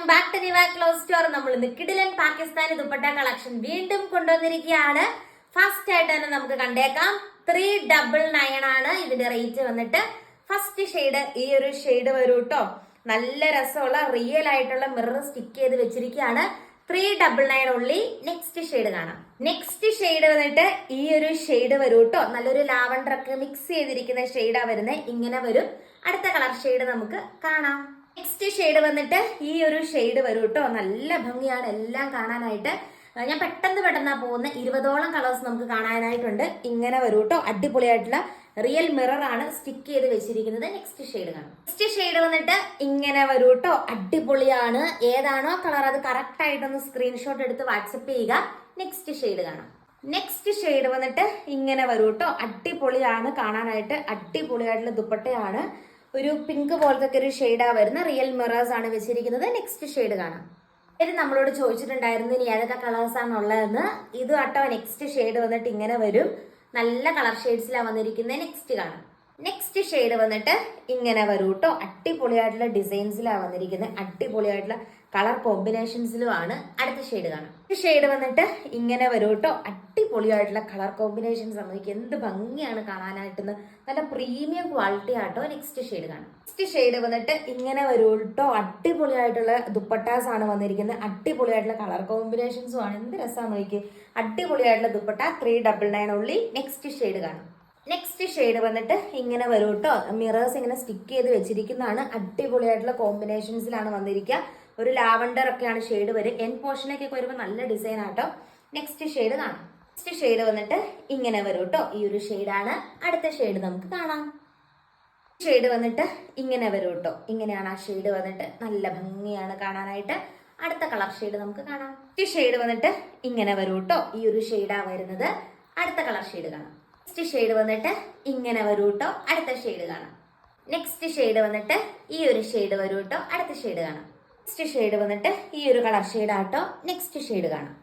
Back to Diva clothes store. നമ്മൾ ഇന്ന് കിടിലൻ പാകിസ്ഥാനി ദുപ്പട്ട കളക്ഷൻ വീണ്ടും കൊണ്ടുവന്നിരിക്കുകയാണ്. ഫസ്റ്റ് ആയിട്ട് തന്നെ നമുക്ക് കണ്ടേക്കാം. 399 ആണ് ഇതിന്റെ റേറ്റ് വന്നിട്ട്. ഫസ്റ്റ് ഷെയ്ഡ് ഈ ഒരു ഷെയ്ഡ് വരും കേട്ടോ. നല്ല രസമുള്ള റിയൽ ആയിട്ടുള്ള മിറർ സ്റ്റിക്ക് ചെയ്ത് വെച്ചിരിക്കുകയാണ്. 399 ഉള്ളി. നെക്സ്റ്റ് ഷെയ്ഡ് കാണാം. നെക്സ്റ്റ് ഷെയ്ഡ് വന്നിട്ട് ഈ ഒരു ഷെയ്ഡ് വരും കേട്ടോ. നല്ലൊരു ലാവണ്ടർ ഒക്കെ മിക്സ് ചെയ്തിരിക്കുന്ന ഷെയ്ഡാ വരുന്നത്. ഇങ്ങനെ വരും. അടുത്ത കളർ ഷെയ്ഡ് നമുക്ക് കാണാം. നെക്സ്റ്റ് ഷെയ്ഡ് വന്നിട്ട് ഈ ഒരു ഷെയ്ഡ് വരും കേട്ടോ. നല്ല ഭംഗിയാണ് എല്ലാം കാണാനായിട്ട്. ഞാൻ പെട്ടെന്ന് പോകുന്ന 20ഓളം കളേഴ്സ് നമുക്ക് കാണാനായിട്ടുണ്ട്. ഇങ്ങനെ വരും കേട്ടോ. അടിപൊളിയായിട്ടുള്ള റിയൽ മിറർ ആണ് സ്റ്റിക്ക് ചെയ്ത് വെച്ചിരിക്കുന്നത്. നെക്സ്റ്റ് ഷെയ്ഡ് കാണാം. നെക്സ്റ്റ് ഷെയ്ഡ് വന്നിട്ട് ഇങ്ങനെ വരും കേട്ടോ. അടിപൊളിയാണ്. ഏതാണോ കളർ അത് കറക്റ്റ് ആയിട്ടൊന്ന് സ്ക്രീൻഷോട്ട് എടുത്ത് വാട്സപ്പ് ചെയ്യുക. നെക്സ്റ്റ് ഷെയ്ഡ് കാണാം. നെക്സ്റ്റ് ഷെയ്ഡ് വന്നിട്ട് ഇങ്ങനെ വരും കേട്ടോ. അടിപൊളിയാണ് കാണാനായിട്ട്. അടിപൊളിയായിട്ടുള്ള ദുപ്പട്ടയാണ്. ഒരു പിങ്ക് പോലത്തെ ഒരു ഷെയ്ഡാ വരുന്ന റിയൽ മിറേഴ്സ് ആണ് വെച്ചിരിക്കുന്നത്. നെക്സ്റ്റ് ഷെയ്ഡ് കാണാം. ഇത് നമ്മളോട് ചോദിച്ചിട്ടുണ്ടായിരുന്നു ഇനി ഏതൊക്കെ കളേഴ്സ് ആണുള്ളതെന്ന്. ഇത് കേട്ടോ നെക്സ്റ്റ് ഷെയ്ഡ് വന്നിട്ട് ഇങ്ങനെ വരും. നല്ല കളർ ഷെയ്ഡ്സിലാണ് വന്നിരിക്കുന്നത്. നെക്സ്റ്റ് കാണാം. നെക്സ്റ്റ് ഷെയ്ഡ് വന്നിട്ട് ഇങ്ങനെ വരും കേട്ടോ. അടിപൊളിയായിട്ടുള്ള ഡിസൈൻസിലാണ് വന്നിരിക്കുന്നത്. അടിപൊളിയായിട്ടുള്ള കളർ കോമ്പിനേഷൻസിലും ആണ്. അടുത്ത ഷെയ്ഡ് കാണാം. ഷെയ്ഡ് വന്നിട്ട് ഇങ്ങനെ വരും കേട്ടോ. അടിപൊളിയായിട്ടുള്ള കളർ കോമ്പിനേഷൻസ് നമുക്ക് എന്ത് ഭംഗിയാണ് കാണാനായിട്ടെന്ന്. നല്ല പ്രീമിയം ക്വാളിറ്റി ആട്ടോ. നെക്സ്റ്റ് ഷെയ്ഡ് കാണാം. നെക്സ്റ്റ് ഷെയ്ഡ് വന്നിട്ട് ഇങ്ങനെ വരും കേട്ടോ. അടിപൊളിയായിട്ടുള്ള ദുപ്പട്ടാസ് ആണ് വന്നിരിക്കുന്നത്. അടിപൊളിയായിട്ടുള്ള കളർ കോമ്പിനേഷൻസും ആണ്. എന്ത് രസമാണ് നോക്കി. അടിപൊളിയായിട്ടുള്ള ദുപ്പട്ട 399 ഉള്ളി. നെക്സ്റ്റ് ഷെയ്ഡ് കാണാം. നെക്സ്റ്റ് ഷെയ്ഡ് വന്നിട്ട് ഇങ്ങനെ വരും കേട്ടോ. മിറേഴ്സ് ഇങ്ങനെ സ്റ്റിക്ക് ചെയ്ത് വെച്ചിരിക്കുന്നതാണ്. അടിപൊളിയായിട്ടുള്ള കോമ്പിനേഷൻസിലാണ് വന്നിരിക്കുക. ഒരു ലാവണ്ടർ ഒക്കെയാണ് ഷെയ്ഡ് വരും. എൻ പോർഷനൊക്കെ വരുമ്പോൾ നല്ല ഡിസൈൻ ആട്ടോ. നെക്സ്റ്റ് ഷെയ്ഡ് കാണാം. നെക്സ്റ്റ് ഷെയ്ഡ് വന്നിട്ട് ഇങ്ങനെ വരും കേട്ടോ. ഈ ഒരു ഷെയ്ഡാണ്. അടുത്ത ഷെയ്ഡ് നമുക്ക് കാണാം. ഷെയ്ഡ് വന്നിട്ട് ഇങ്ങനെ വരും കേട്ടോ. ഇങ്ങനെയാണ് ആ ഷെയ്ഡ് വന്നിട്ട്. നല്ല ഭംഗിയാണ് കാണാനായിട്ട്. അടുത്ത കളർ ഷെയ്ഡ് നമുക്ക് കാണാം. ഈ ഷെയ്ഡ് വന്നിട്ട് ഇങ്ങനെ വരും കേട്ടോ. ഈ ഒരു ഷെയ്ഡാ വരുന്നത്. അടുത്ത കളർ ഷെയ്ഡ് കാണാം. നെക്സ്റ്റ് ഷെയ്ഡ് വന്നിട്ട് ഇങ്ങനെ വരും കേട്ടോ. അടുത്ത ഷെയ്ഡ് കാണാം. നെക്സ്റ്റ് ഷെയ്ഡ് വന്നിട്ട് ഈ ഒരു ഷെയ്ഡ് വരും കേട്ടോ. അടുത്ത ഷെയ്ഡ് കാണാം. നെക്സ്റ്റ് ഷെയ്ഡ് വന്നിട്ട് ഈ ഒരു കളർ ഷെയ്ഡ് ആട്ടോ. നെക്സ്റ്റ് ഷെയ്ഡ് കാണാം.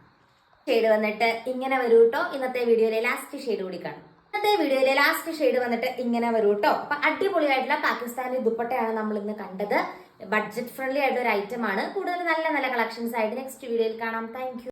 ഷെയ്ഡ് വന്നിട്ട് ഇങ്ങനെ വരും കേട്ടോ. ഇന്നത്തെ വീഡിയോയിലെ ലാസ്റ്റ് ഷെയ്ഡ് കൂടി കാണാം. ഇന്നത്തെ വീഡിയോയിലെ ലാസ്റ്റ് ഷെയ്ഡ് വന്നിട്ട് ഇങ്ങനെ വരും കേട്ടോ. അപ്പൊ അടിപൊളിയായിട്ടുള്ള പാകിസ്ഥാനി ദുപ്പട്ടയാണ് നമ്മൾ ഇന്ന് കണ്ടത്. ബഡ്ജറ്റ് ഫ്രണ്ട്ലി ആയിട്ടുള്ള ഒരു ഐറ്റം ആണ്. കൂടുതൽ നല്ല നല്ല കളക്ഷൻസ് ആയിട്ട് നെക്സ്റ്റ് വീഡിയോയിൽ കാണാം. Thank you.